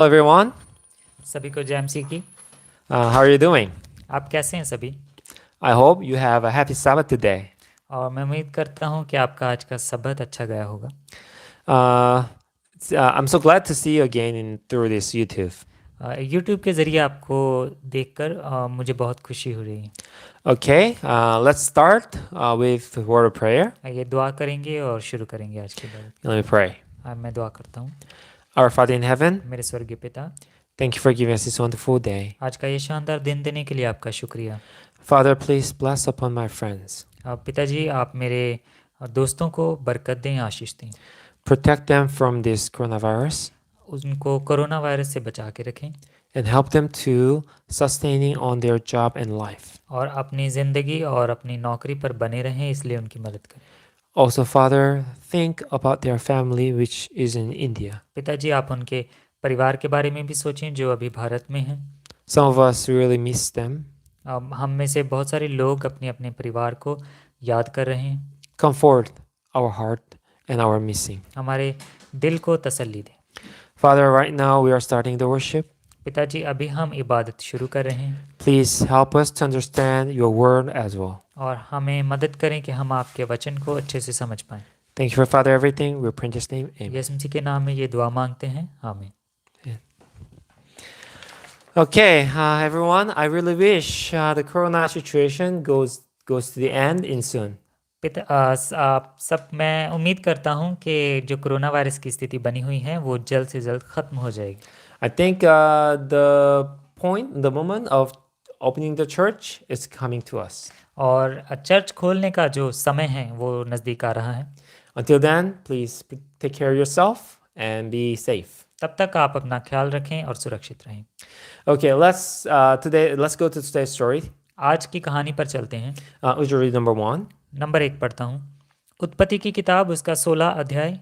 Hello everyone. सभी को जैमसी की। How are you doing? आप कैसे हैं सभी? I hope you have a happy Sabbath today. और मैं उम्मीद करता हूँ कि आपका आज का सबत अच्छा गया होगा। Uh, I'm so glad to see you again through this YouTube. YouTube के ज़रिए आपको देखकर मुझे बहुत खुशी हो रही है। Okay, let's start with a word of prayer. आइए दुआ करेंगे और शुरू करेंगे आज की बात। Let me pray. मैं दुआ करता हूँ। Our Father in heaven, मेरे स्वर्गीय पिता, thank you for giving us this wonderful day. आज का ये शानदार दिन देने के लिए आपका शुक्रिया। Father, please bless upon my friends. पिताजी, आप मेरे दोस्तों को बरकत दें, आशीष दें। Protect them from this coronavirus उनको कोरोना वायरस से बचा के रखें and help them to sustaining on their job and life. और अपनी ज़िंदगी और अपनी नौकरी पर बने रहें, इसलिए उनकी मदद करें। Also, Father, think about their family which is in India. पिताजी, आप उनके परिवार के बारे में भी सोचें जो अभी भारत में हैं। Some of us really miss them. हम में से बहुत सारे लोग अपने अपने परिवार को याद कर रहे हैं। Comfort our heart and our missing. हमारे दिल को तसल्ली दें। Father, right now we are starting the worship. पिताजी, अभी हम इबादत शुरू कर रहे हैं Please help us to understand your word as well. और हमें मदद करें कि हम आपके वचन को अच्छे से समझ पाएं। Thank you for Father everything. We pray in His name. Amen. यीशु मसीह के नाम में ये दुआ मांगते हैं, आमीन। Okay, everyone. I really wish the Corona situation goes to the end in soon. आप सब, मैं उम्मीद करता हूं कि जो कोरोना वायरस की स्थिति बनी हुई है वो जल्द से जल्द ख़त्म हो जाएगी। I think the moment of opening the church is coming to us. और चर्च खोलने का जो समय है वो नज़दीक आ रहा है। Until then, please take care of yourself and be safe. तब तक आप अपना ख्याल रखें और सुरक्षित रहें। Okay, let's go to today's story. आज की कहानी पर चलते हैं। Would you read number 1? Number 1 पढ़ता हूँ। उत्पत्ति की किताब उसका 16 अध्याय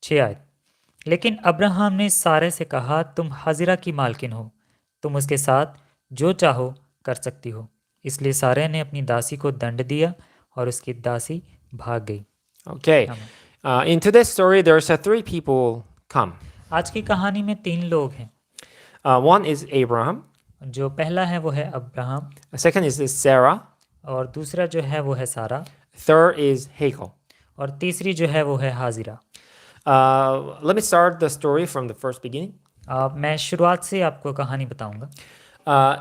6 आयत। लेकिन अब्राहम ने सारे से कहा, तुम हाजिरा की मालकिन हो, तुम उसके साथ जो चाहो कर सकती हो। इसलिए सारे ने अपनी दासी को दंड दिया और उसकी दासी भाग गई। Okay. In today's story, there's three people come. आज की कहानी में 3 लोग हैं। One is Abraham. जो पहला है वो है अब्राहम Second is Sarah. और दूसरा जो है वो है सारा Third is Hagar. और तीसरी जो है वो है हाजिरा। Let me start the story from the first beginning. मैं शुरुआत से आपको कहानी बताऊंगा।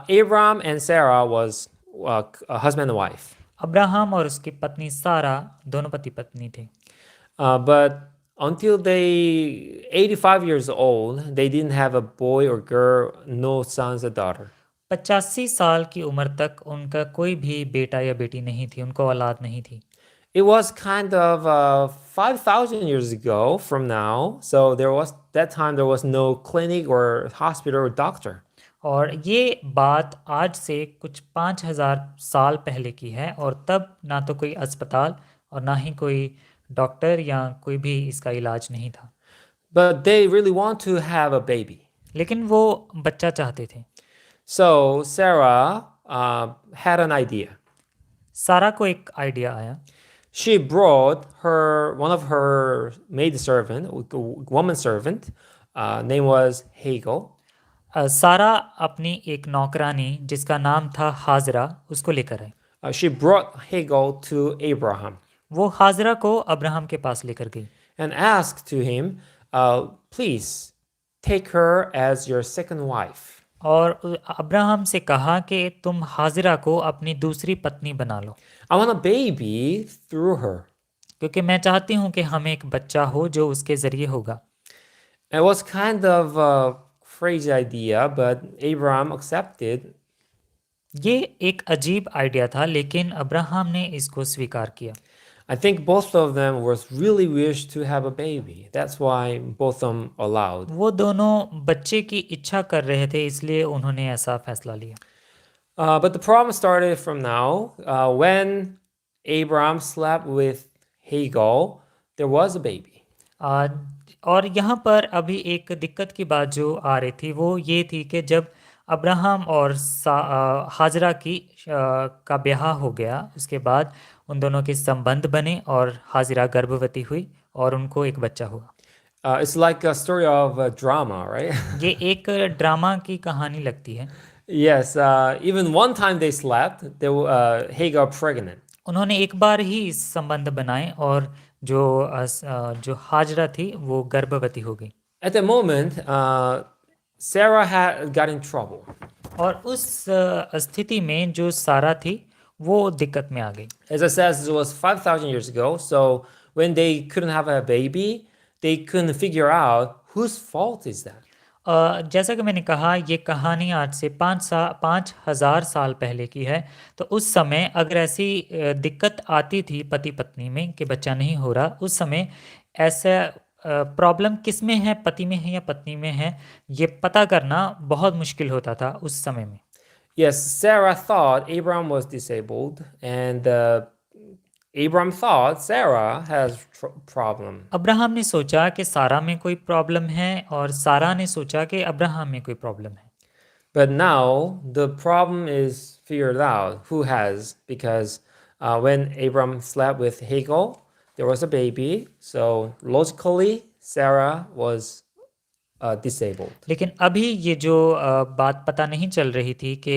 Abraham and Sarah was a husband and wife. Abraham और उसकी पत्नी सारा दोनों पति पत्नी थे। But until they 85 years old, they didn't have a boy or girl, no sons or daughter. 85 साल की उम्र तक उनका कोई भी बेटा या बेटी नहीं थी, उनको औलाद नहीं थी। It was kind of 5,000 years ago from now, so there was no clinic or hospital or doctor. और ये बात आज से कुछ 5000 साल पहले की है और तब ना तो कोई अस्पताल और ना ही कोई डॉक्टर या कोई भी इसका इलाज नहीं था। But they really want to have a baby. लेकिन वो बच्चा चाहते थे। So Sarah had an idea. सारा को एक आइडिया आया। She brought one of her maid servant, woman servant, name was Hagar. सारा अपनी एक नौकरानी जिसका नाम था हाजरा उसको लेकर आई। She brought Hagar to Abraham वो हाजरा को अब्राहम के पास लेकर गई and asked to him, please take her as your second wife. और अब्राहम से कहा कि तुम हाजरा को अपनी दूसरी पत्नी बना लो, I want a baby through her. क्योंकि मैं चाहती हूँ कि हमें एक बच्चा हो जो उसके जरिए होगा। It was kind of a crazy idea, but Abraham accepted. ये एक अजीब आइडिया था लेकिन अब्राहम ने इसको स्वीकार किया। I think both of them was really wish to have a baby. That's why both of them allowed. वो दोनों बच्चे की इच्छा कर रहे थे, इसलिए उन्होंने ऐसा फैसला लिया। But the problem started from now. When Abraham slept with Hagar, there was a baby. और यहाँ पर अभी एक दिक्कत की बात जो आ रही थी वो ये थी कि जब अब्राहम और हाजरा की का ब्याह हो गया, उसके बाद उन दोनों के संबंध बने और हाजरा गर्भवती हुई और उनको एक बच्चा हुआ। It's like a story of a drama, right? ये एक ड्रामा की कहानी लगती है। Yes, even one time they slept, Hagar pregnant. उन्होंने एक बार ही संबंध बनाए और जो हाजरा थी वो गर्भवती हो गई। At the moment, Sarah had got in trouble. और उस स्थिति में जो सारा थी वो दिक्कत में आ गई। As I said, it was 5,000 years ago. So when they couldn't have a baby, they couldn't figure out whose fault is that. जैसा कि मैंने कहा ये कहानी आज से 5,000 साल पहले की है। तो उस समय अगर ऐसी दिक्कत आती थी पति पत्नी में कि बच्चा नहीं हो रहा, उस समय ऐसा प्रॉब्लम किस में है, पति में है या पत्नी में है, ये पता करना बहुत मुश्किल होता था उस समय में। Yes, Sarah thought Abraham was disabled, and Abraham thought Sarah has problem. Abraham ने सोचा कि सारा में कोई प्रॉब्लम है और सारा ने सोचा कि अब्राहम में कोई प्रॉब्लम है। But now the problem is figured out who has, because when Abraham slept with Hagar, there was a baby. So logically, Sarah was disabled. लेकिन अभी ये जो बात पता नहीं चल रही थी कि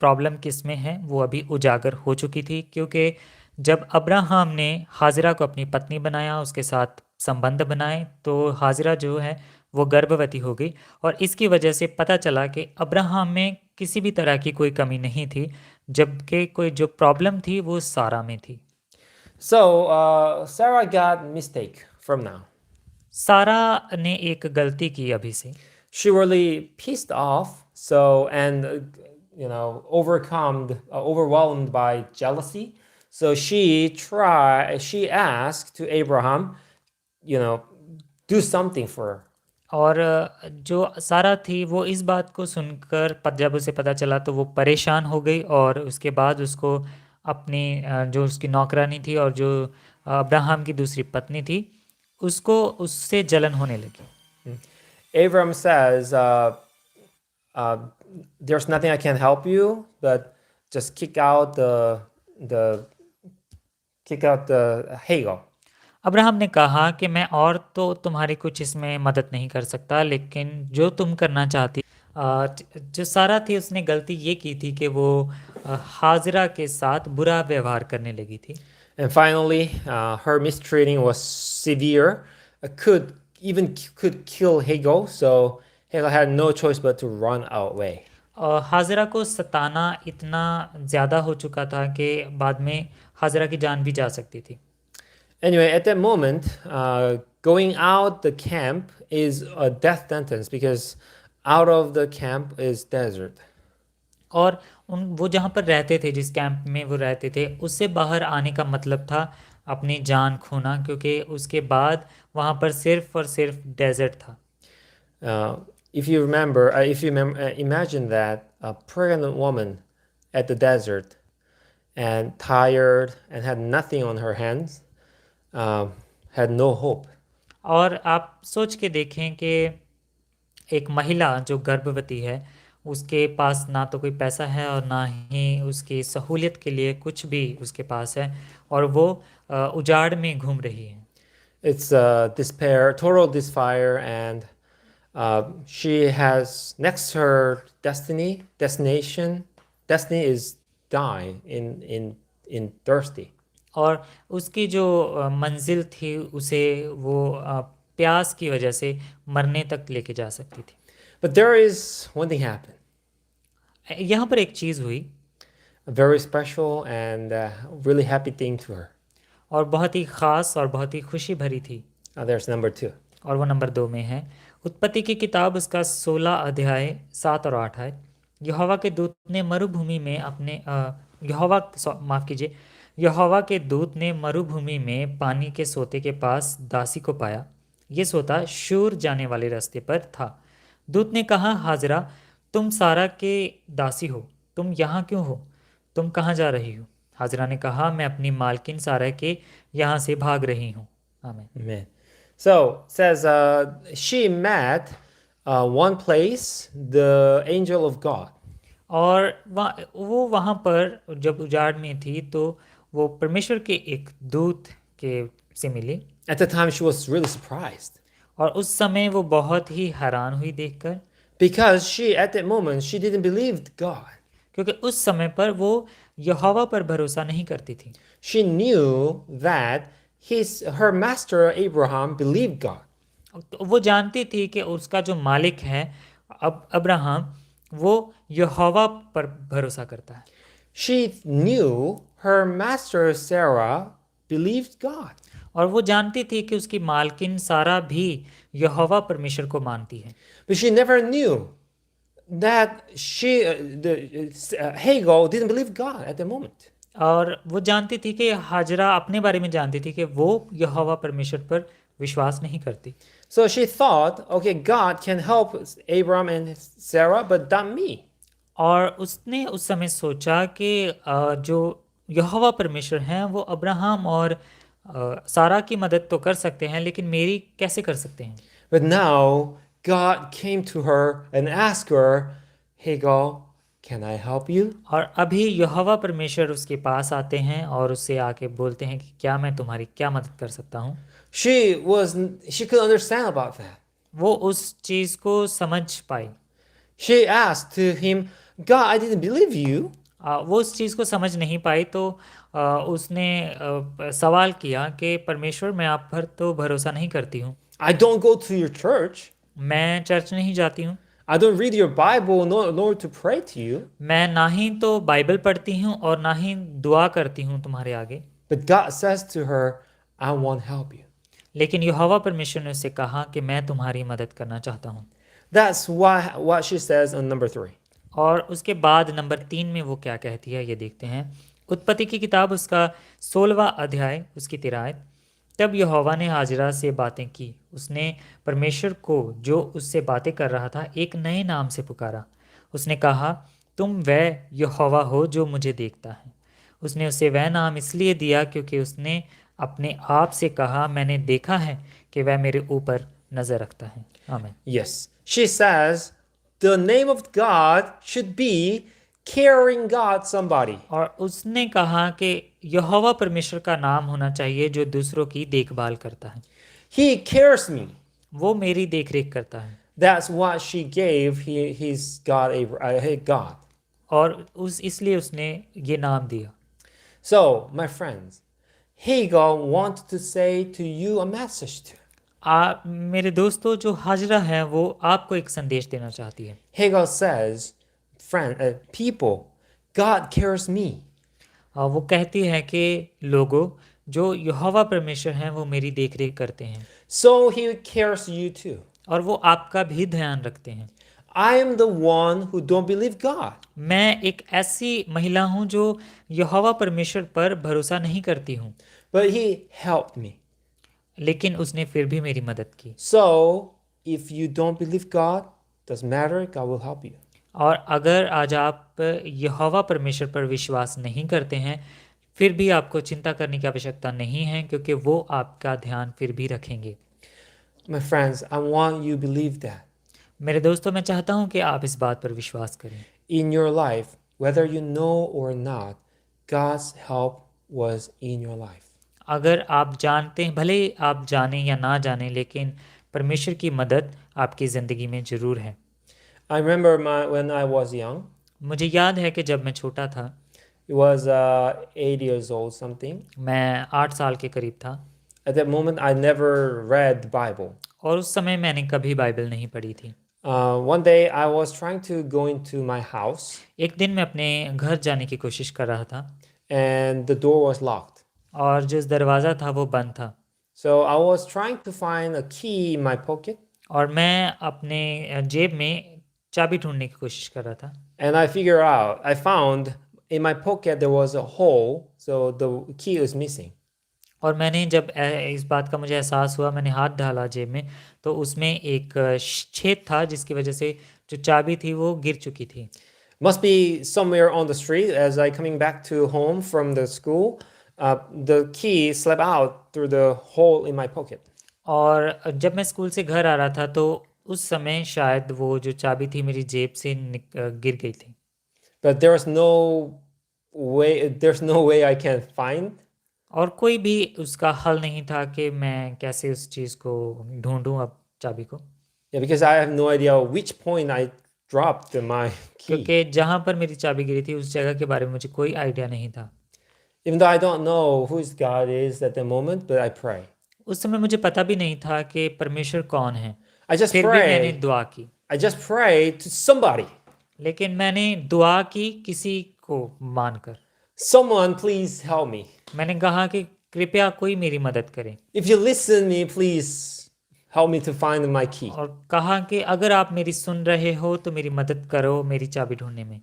प्रॉब्लम किस में है, वो अभी उजागर हो चुकी थी, क्योंकि जब अब्राहम ने हाजिरा को अपनी पत्नी बनाया, उसके साथ संबंध बनाए, तो हाजिरा जो है वो गर्भवती हो गई। और इसकी वजह से पता चला कि अब्राहम में किसी भी तरह की कोई कमी नहीं थी, जबकि कोई जो प्रॉब्लम थी वो सारा में थी। So Sarah got mistake from now. सारा ने एक गलती की अभी से। She really pissed off, so and overwhelmed by jealousy. So she asked to Abraham, do something for her. और जो सारा थी वो इस बात को सुनकर जब उसे पता चला तो वो परेशान हो गई, और उसके बाद उसको अपनी जो उसकी नौकरानी थी और जो अब्राहम की दूसरी पत्नी थी, उसको उससे जलन होने लगी। Abraham says, there's nothing I can help you, but just kick out the Hagar. Abraham ने कहा कि मैं और तो तुम्हारी कुछ इसमें मदद नहीं कर सकता, लेकिन जो तुम करना चाहती। जो सारा थी उसने गलती ये की थी कि वो हाजिरा के साथ बुरा व्यवहार करने लगी थी। And finally, her mistreating was severe, could kill Hagar, so Hagar had no choice but to run away. हाजिरा को सताना इतना ज़्यादा हो चुका था कि बाद में हाजिरा की जान भी जा सकती थी। Anyway, at that moment, going out the camp is a death sentence, because out of the camp is desert. और वो जहाँ पर रहते थे, जिस कैंप में वो रहते थे, उससे बाहर आने का मतलब था अपनी जान खोना, क्योंकि उसके बाद वहाँ पर सिर्फ और सिर्फ डेजर्ट था। If you imagine that a pregnant woman at the desert and tired and had nothing on her hands, had no hope. और आप सोच के देखें कि एक महिला जो गर्भवती है, उसके पास ना तो कोई पैसा है और ना ही उसकी सहूलियत के लिए कुछ भी उसके पास है, और वो उजाड़ में घूम रही है। It's despair, total despair, and she has next her destination. Destiny is die in thirsty. और उसकी जो मंजिल थी उसे वो प्यास की वजह से मरने तक लेके जा सकती थी। But there is one thing happened. यहाँ पर एक चीज़ हुई, A very special and really happy thing to her. और बहुत ही ख़ास और बहुत ही खुशी भरी थी। There's number 2. और वो नंबर 2 में है। उत्पत्ति की किताब उसका 16 अध्याय 7 और 8 है। यहोवा के दूत ने मरुभूमि में यहोवा के दूत ने मरुभूमि में पानी के सोते के पास दासी को पाया। ये सोता शूर जाने वाले रास्ते पर था। दूत ने कहा, हाजरा, तुम सारा के दासी हो, तुम यहाँ क्यों हो? तुम कहाँ जा रही हो? हाजरा ने कहा, मैं अपनी मालकिन सारा के यहाँ से भाग रही हूँ। आमीन। Amen. So says she met one place the angel of God. और वो वहाँ पर जब उजाड़ में थी तो वो परमेश्वर के एक दूत के से मिली। At the time she was really surprised. और उस समय वो बहुत ही हैरान हुई देखकर, because she, at that moment, she didn't believe God. क्योंकि उस समय पर वो यहोवा पर भरोसा नहीं करती थी। She knew that her master Abraham believed God. तो वो जानती थी कि उसका जो मालिक है अब अब्राहम, वो यहोवा पर भरोसा करता है। She knew her master Sarah believed God. और वो जानती थी कि उसकी मालकिन सारा भी यहोवा परमेश्वर को मानती है। But she never knew that Hagar didn't believe God at the moment. और वो जानती थी कि हाजरा अपने बारे में जानती थी कि वो यहोवा परमेश्वर पर विश्वास नहीं करती। So she thought, okay, God can help Abram and Sarah, but not me. और उसने उस समय सोचा कि जो यहोवा परमेश्वर हैं वो अब्राहम और सारा की मदद तो कर सकते हैं, लेकिन मेरी कैसे कर सकते हैं। But now God came to her and asked her, Hagar, can I help you? और अभी यहोवा परमेश्वर उसके पास आते हैं और उससे आके बोलते हैं कि क्या मैं तुम्हारी क्या मदद कर सकता हूँ। She could understand about that. वो उस चीज़ को समझ पाई। She asked to him, God, I didn't believe you. वो उस चीज़ को समझ नहीं पाई, तो उसने सवाल किया कि परमेश्वर, मैं आप पर तो भरोसा नहीं करती हूँ। I don't go to your church. मैं चर्च नहीं जाती हूँ। I don't read your Bible nor to pray to you. मैं ना ही तो बाइबल पढ़ती हूँ और ना ही दुआ करती हूँ तुम्हारे आगे। But God says to her, I want to help you. लेकिन यहोवा परमेश्वर ने उससे कहा कि मैं तुम्हारी मदद करना चाहता हूँ। That's what she says on number 3. और उसके बाद नंबर 3 में वो क्या कहती है ये देखते हैं। उत्पत्ति की किताब उसका 16वां अध्याय उसकी 13 आयत। तब यहोवा ने हाजिरा से बातें की। उसने परमेश्वर को जो उससे बातें कर रहा था एक नए नाम से पुकारा। उसने कहा, तुम वह यहोवा हो जो मुझे देखता है। उसने उसे वह नाम इसलिए दिया क्योंकि उसने अपने आप से कहा, मैंने देखा है कि वह मेरे ऊपर नज़र रखता है। आमीन। Yes. She says the name of God should be caring God somebody. और उसने कहा कि यहोवा परमेश्वर का नाम होना चाहिए जो दूसरों की देखभाल करता है। He cares me. वो मेरी देखरेख करता है। That's what she gave his God, God. और इसलिए उसने ये नाम दिया। So, my friends, Hagar wanted to say to you a message too. मेरे दोस्तों, जो हाजरा है वो आपको एक संदेश देना चाहती है। Hagar says, people, God cares me. वो कहती है कि लोगों, जो यहोवा परमेश्वर हैं वो मेरी देखरेख करते हैं। So he cares you too. और वो आपका भी ध्यान रखते हैं। I am the one who don't believe God. मैं एक ऐसी महिला हूँ जो यहोवा परमेश्वर पर भरोसा नहीं करती हूँ, But he helped me. लेकिन उसने फिर भी मेरी मदद की। So, if you don't believe God, doesn't matter, God will help you. और अगर आज आप यहोवा परमेश्वर पर विश्वास नहीं करते हैं, फिर भी आपको चिंता करने की आवश्यकता नहीं है, क्योंकि वो आपका ध्यान फिर भी रखेंगे। My friends, I want you to believe that. मेरे दोस्तों, मैं चाहता हूँ कि आप इस बात पर विश्वास करें। In your life, whether you know or not, God's help was in your life. अगर आप जानते हैं, भले आप जानें या ना जानें, लेकिन परमेश्वर की मदद आपकी ज़िंदगी में ज़रूर है। I remember when I was young, मुझे याद है कि जब मैं छोटा था, it was 8 years old something. मैं 8 साल के करीब था, At that moment, I never read the Bible. और उस समय मैंने कभी बाइबल नहीं पढ़ी थी। One day, I was trying to go into my house, एक दिन मैं अपने घर जाने की कोशिश कर रहा था, and the door was locked. और जिस दरवाज़ा था वो बंद था। So I was trying to find a key in my pocket, और मैं अपने जेब में चाबी ढूंढने की कोशिश कर रहा था। and I found in my pocket there was a hole, so the key was missing. और मैंने जब इस बात का मुझे एहसास हुआ, मैंने हाथ डाला जेब में, तो उसमें एक छेद था जिसकी वजह से जो चाबी थी वो गिर चुकी थी। Must be somewhere on the street. As I coming back to home from the school, the key slipped out through the hole in my pocket. और जब मैं स्कूल से घर आ रहा था तो उस समय शायद वो जो चाबी थी मेरी जेब से गिर गई थी। But there's no way I can find. और कोई भी उसका हल नहीं था कि मैं कैसे उस चीज़ को ढूंढूं अब। चाबी को, Yeah, because I have no idea which point I dropped my key. क्योंकि जहाँ पर मेरी चाबी गिरी थी उस जगह के बारे में मुझे कोई आइडिया नहीं था। Even though I don't know who God is at the moment, but I pray. उस समय मुझे पता भी नहीं था कि परमेश्वर कौन है, I just फिर भी मैंने pray. दुआ की। I just pray to somebody. लेकिन मैंने दुआ की किसी को मानकर। Someone, please help me. मैंने कहा कि कृपया कोई मेरी मदद करे, If you listen me, please help me to find my key. और कहा कि अगर आप मेरी सुन रहे हो तो मेरी मदद करो मेरी चाबी ढूंढने में।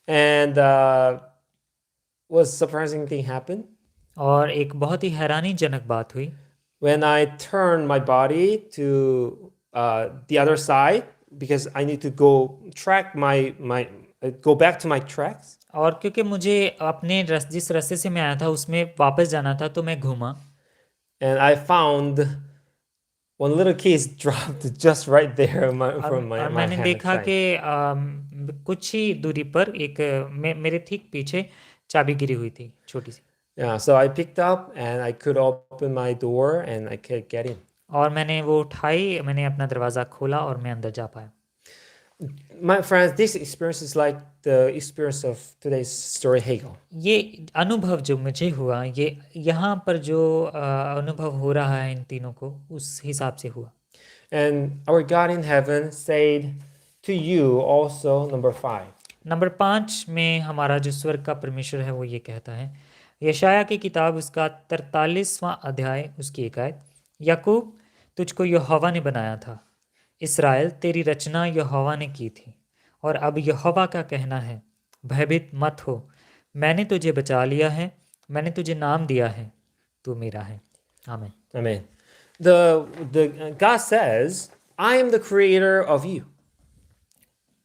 And was surprising thing happened और एक बहुत ही हैरानीजनक बात हुई when I turned my body to the other side because I need to go track go back to my tracks. और क्योंकि मुझे अपने जिस रास्ते से मैं आया था उसमें वापस जाना था तो मैं घूमा And I found one little key is dropped just right there from और my मैंने hand देखा side. कि कुछ ही दूरी पर एक मेरे ठीक पीछे चाबी गिरी हुई थी छोटी सी, Yeah, so I picked up and I could open my door and I could get in. और मैंने वो उठाई, मैंने अपना दरवाज़ा खोला और मैं अंदर जा पाया। My friends, this experience is like the experience of today's story Hegel. ये अनुभव जो मुझे हुआ, ये यहाँ पर जो अनुभव हो रहा है इन तीनों को, उस हिसाब से हुआ। And our God in heaven said to you also, number 5. Number 5 में हमारा जो स्वर्ग का परमेश्वर है वो ये कहता है, यशाया की किताब उसका 43वां अध्याय उसकी 1 आयत, याकूब तुझको यहोवा ने बनाया था, इस्राएल तेरी रचना यहोवा ने की थी, और अब यहोवा का कहना है, भयभीत मत हो, मैंने तुझे बचा लिया है, मैंने तुझे नाम दिया है, तू मेरा है। आमीन। Amen. God says, I am the creator of you.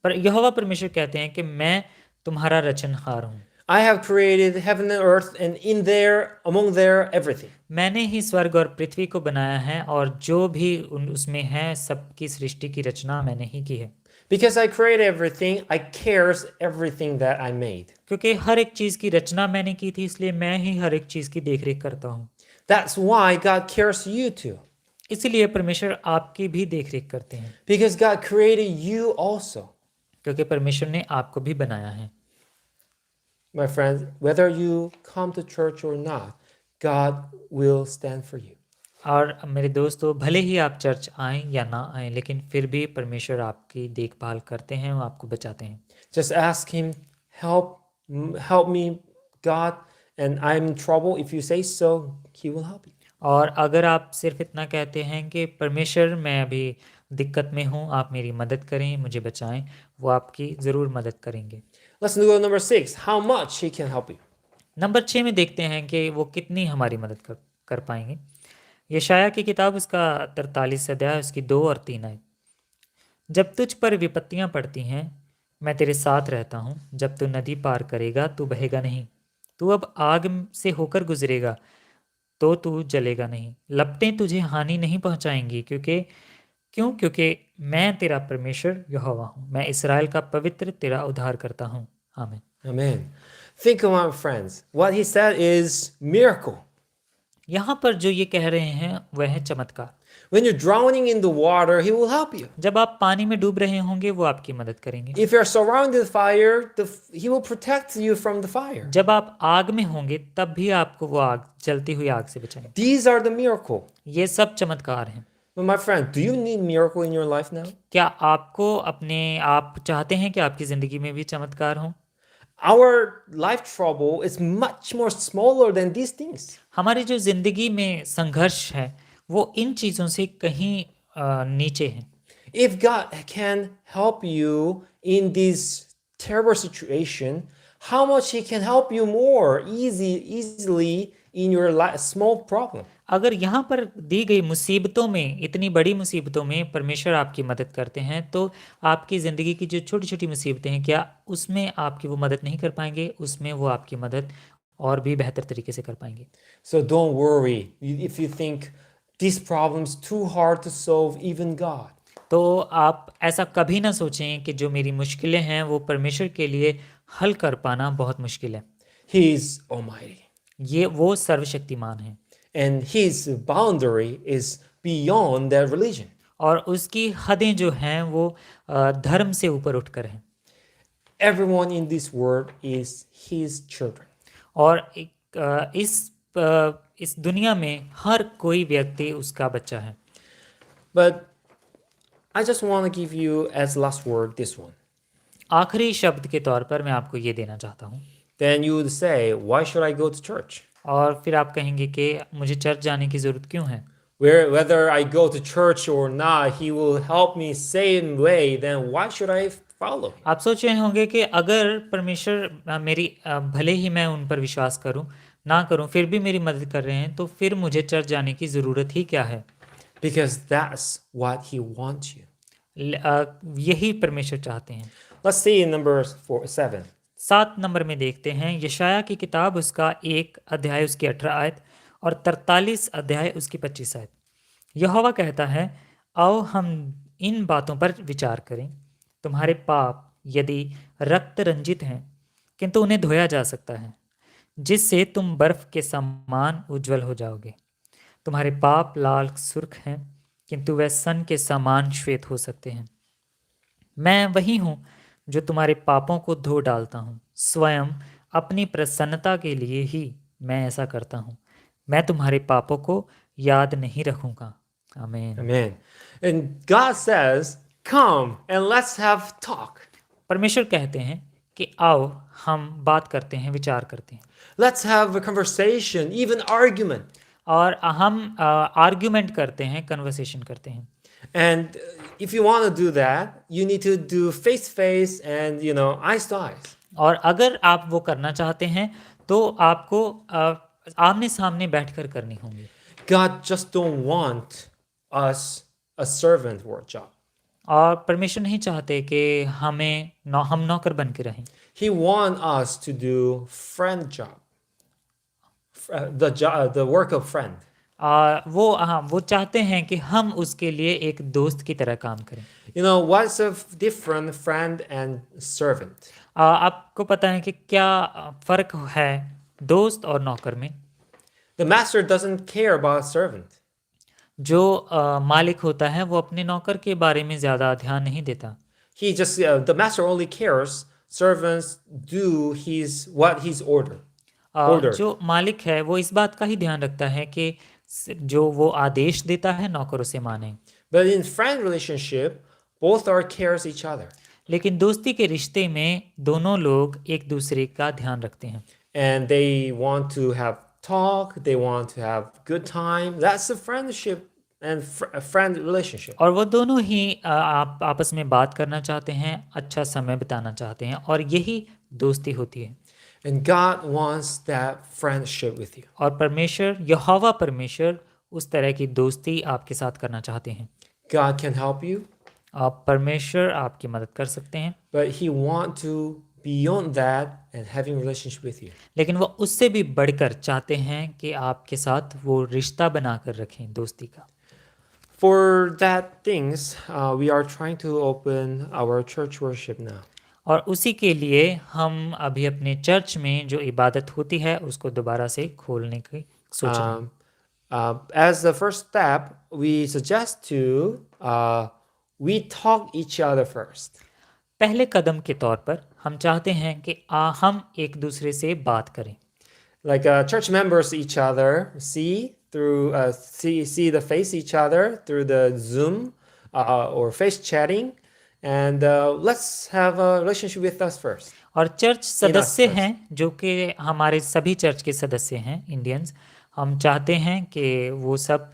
पर यहोवा परमेश्वर कहते हैं कि मैं तुम्हारा रचनहार हूँ, I have created heaven and earth and in there, among there, everything. मैंने ही स्वर्ग और पृथ्वी को बनाया है, और जो भी उसमें है सबकी सृष्टि की रचना मैंने ही की है। Because I created everything, I cares everything that I made. क्योंकि हर एक चीज़ की रचना मैंने की थी, इसलिए मैं ही हर एक चीज़ की देखरेख करता हूँ। That's why God cares you too. इसलिए परमेश्वर आपकी भी देखरेख करते हैं, Because God created you also. क्योंकि परमेश्वर ने आपको भी बनाया है। My friends, whether you come to church or not, God will stand for you. और मेरे दोस्तों, भले ही आप चर्च आएं या ना आएं, लेकिन फिर भी परमेश्वर आपकी देखभाल करते हैं, वो आपको बचाते हैं। Just ask Him, help me, God, and I'm in trouble. If you say so, He will help you. और अगर आप सिर्फ इतना कहते हैं कि परमेश्वर मैं अभी दिक्कत में हूँ, आप मेरी मदद करें, मुझे बचाएं, वो आपकी ज़रूर मदद करेंगे। Let's go to number 6. How much He can help you. Number 6 में देखते हैं कि वो कितनी हमारी मदद कर पाएंगे। यशाया की किताब उसका 43 अध्याय उसकी 2 और 3 आयत, जब तुझ पर विपत्तियां पड़ती हैं मैं तेरे साथ रहता हूँ, जब तू नदी पार करेगा तू बहेगा नहीं, तू अब आग से होकर गुजरेगा तो तू जलेगा नहीं, लपटें तुझे हानि नहीं पहुँचाएंगी, क्योंकि मैं तेरा परमेश्वर यहोवा हूँ, मैं इस्राएल का पवित्र तेरा उद्धार करता हूँ। आमीन। Amen. Think about friends. What He said is miracle. यहाँ पर जो ये कह रहे हैं वह है चमत्कार। When you're drowning in the water, He will help you. जब आप पानी में डूब रहे होंगे वो आपकी मदद करेंगे। If you're surrounded with fire, He will protect you from the fire. जब आप आग में होंगे तब भी आपको वो आग, जलती हुई आग से बचाएंगे। These are the miracle. ये सब चमत्कार हैं। But my friend, do you need miracle in your life now? क्या आप चाहते हैं कि आपकी जिंदगी में भी चमत्कार हो? Our life trouble is much more smaller than these things. हमारी जो जिंदगी में संघर्ष है वो इन चीज़ों से कहीं नीचे है। If God can help you in this terrible situation, how much He can help you more easily in your small problem. अगर यहाँ पर दी गई मुसीबतों में, इतनी बड़ी मुसीबतों में परमेश्वर आपकी मदद करते हैं, तो आपकी ज़िंदगी की जो छोटी छोटी मुसीबतें हैं, क्या उसमें आपकी वो मदद नहीं कर पाएंगे? उसमें वो आपकी मदद और भी बेहतर तरीके से कर पाएंगे। So don't worry if you think this problem's too hard to solve, even God. तो आप ऐसा कभी ना सोचें कि जो मेरी मुश्किलें हैं वो परमेश्वर के लिए हल कर पाना बहुत मुश्किल है। He is Almighty. ये वो सर्वशक्तिमान है And His boundary is beyond that religion. और उसकी हदें जो हैं वो धर्म से ऊपर उठकर हैं। Everyone in this world is his children. और इस दुनिया में हर कोई व्यक्ति उसका बच्चा है। But I just want to give you as last word this one. आखिरी शब्द के तौर पर मैं आपको ये देना चाहता हूँ। Then you would say, why should I go to church? और फिर आप कहेंगे कि मुझे चर्च जाने की ज़रूरत क्यों है? Whether I go to church or not, he will help me same way, then why should I follow him? आप सोच रहे होंगे कि अगर परमेश्वर भले ही मैं उन पर विश्वास करूं ना करूं फिर भी मेरी मदद कर रहे हैं, तो फिर मुझे चर्च जाने की ज़रूरत ही क्या है? Because that's what he wants you. यही परमेश्वर चाहते हैं। Let's see in number 7. 7 number में देखते हैं यशाया की किताब उसका 1 अध्याय उसकी 18 आयत और 43 अध्याय उसकी 25 आयत। यहोवा कहता है, आओ हम इन बातों पर विचार करें। तुम्हारे पाप यदि रक्त रंजित हैं किंतु उन्हें धोया जा सकता है, जिससे तुम बर्फ के समान उज्जवल हो जाओगे। तुम्हारे पाप लाल सुर्ख हैं किंतु वे सन के समान श्वेत हो सकते हैं। मैं वही हूँ जो तुम्हारे पापों को धो डालता हूँ, स्वयं अपनी प्रसन्नता के लिए ही मैं ऐसा करता हूँ। मैं तुम्हारे पापों को याद नहीं रखूंगा। आमीन। Amen. And God says, come and let's have talk. परमेश्वर कहते हैं कि आओ हम बात करते हैं, विचार करते हैं। Let's have a conversation, even argument. और हम आर्ग्यूमेंट करते हैं, कन्वर्सेशन करते हैं। And if you want to do that, you need to do face to face and, eyes to eyes. और अगर आप वो करना चाहते हैं तो आपको आमने सामने बैठकर करनी होंगी। God just don't want us a servant or a job. और परमेश्वर नहीं चाहते कि हम नौकर बन के रहें। He wants us to do friend job. The work of friend. वो चाहते हैं कि हम उसके लिए एक दोस्त की तरह काम करें। What's the different friend and servant? आपको पता है कि क्या फर्क है दोस्त और नौकर में? The master doesn't care about servant. जो मालिक होता है वो अपने नौकर के बारे में ज़्यादा ध्यान नहीं देता। The master only cares servants do what he's ordered. जो मालिक है वो इस बात का ही ध्यान रखता है कि जो वो आदेश देता है नौकर उसे माने। But in friend relationship, both are cares each other. लेकिन दोस्ती के रिश्ते में दोनों लोग एक दूसरे का ध्यान रखते हैं। And they want to have talk, they want to have good time. That's a friendship and a friend relationship. और वो दोनों ही आपस में बात करना चाहते हैं, अच्छा समय बिताना चाहते हैं, और यही दोस्ती होती है। And God wants that friendship with you. और यहोवा परमेश्वर उस तरह की दोस्ती आपके साथ करना चाहते हैं। God can help you. परमेश्वर आपकी मदद कर सकते हैं। But he wants to beyond that and having relationship with you. लेकिन वो उससे भी बढ़कर चाहते हैं कि आपके साथ वो रिश्ता बनाकर रखें, दोस्ती का। For that things, we are trying to open our church worship now. और उसी के लिए हम अभी अपने चर्च में जो इबादत होती है उसको दोबारा से खोलने की सोच रहे हैं। As the first step, we suggest to we talk each other first. पहले कदम के तौर पर हम चाहते हैं कि हम एक दूसरे से बात करें। Like church members each other see the face each other through the Zoom or face chatting. And let's have a relationship with us first. और चर्च सदस्य हैं जो कि हमारे सभी चर्च के सदस्य हैं, इंडियंस। हम चाहते हैं कि वो सब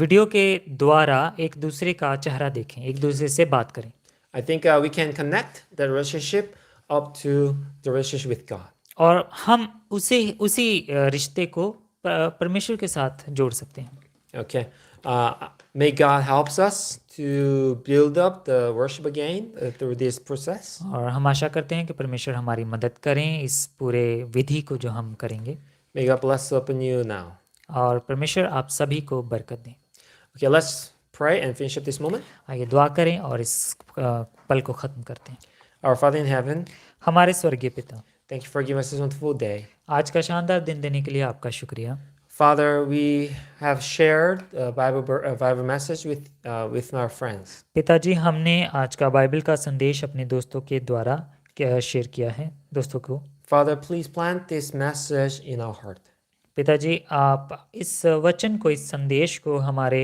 वीडियो के द्वारा एक दूसरे का चेहरा देखें, एक दूसरे से बात करें। I think we can connect the relationship up to the relationship with God. और हम उसी रिश्ते को परमेश्वर के साथ जोड़ सकते हैं। Okay. May God helps us to build up the worship again through this process. और हम आशा करते हैं कि परमेश्वर हमारी मदद करें इस पूरे विधि को जो हम करेंगे। May God bless upon you now. और परमेश्वर आप सभी को बरकत दें। Okay, let's pray and finish up this moment. आइए दुआ करें और इस पल को ख़त्म करते हैं। Our Father in heaven, हमारे स्वर्गीय पिता, thank you for giving us this wonderful day. आज का शानदार दिन देने के लिए आपका शुक्रिया। Father, we have shared a Bible message with our friends. पिताजी, हमने आज का बाइबल का संदेश अपने दोस्तों के द्वारा शेयर किया है दोस्तों को। Father, please plant this message in our heart. पिताजी, आप इस वचन को, इस संदेश को हमारे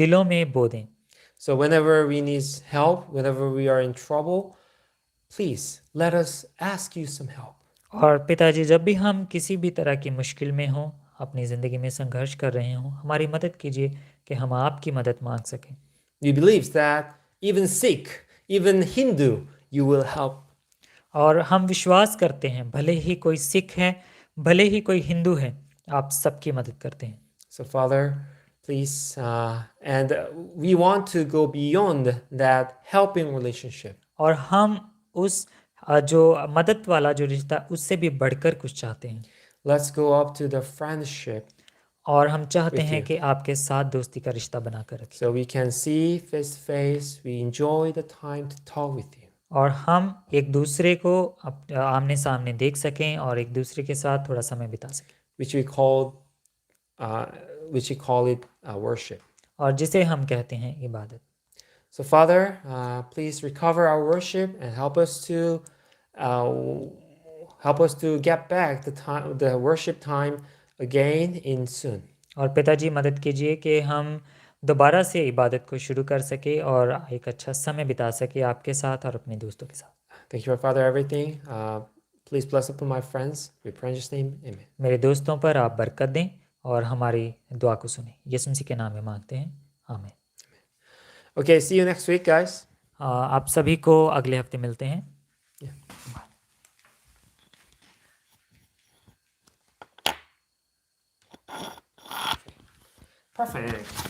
दिलों में बो दें। So whenever we need help, whenever we are in trouble, please let us ask you some help. और पिताजी, जब भी हम किसी भी तरह की मुश्किल में हों, अपनी ज़िंदगी में संघर्ष कर रहे हों, हमारी मदद कीजिए कि हम आपकी मदद मांग सकें। We believe that even Sikh, even Hindu, you will help. और हम विश्वास करते हैं, भले ही कोई सिख है, भले ही कोई हिंदू है, आप सबकी मदद करते हैं। So Father, please, and we want to go beyond that helping relationship. और हम उस जो मदद वाला जो रिश्ता, उससे भी बढ़कर कुछ चाहते हैं। Let's go up to the friendship और हम चाहते with हैं you. कि आपके साथ दोस्ती का रिश्ता बनाकर रखें, So we can see face to face. We enjoy the time to talk with you. और हम एक दूसरे को आमने सामने देख सकें और एक दूसरे के साथ थोड़ा समय बिता सकें, Which we call it worship. और जिसे हम कहते हैं इबादत। So Father, please recover our worship and help us to get back the worship time again in soon. और पिताजी, मदद कीजिए कि हम दोबारा से इबादत को शुरू कर सके और एक अच्छा समय बिता सके आपके साथ और अपने दोस्तों के साथ। Thank you, Father, everything. Please bless upon my friends. We pray in Jesus' name. Amen. मेरे दोस्तों पर आप बरकत दें और हमारी दुआ को सुनें। यीशु मसीह के नाम में मांगते हैं, आमीन। Okay, see you next week, guys. आप सभी को अगले हफ्ते मिलते हैं। Perfect.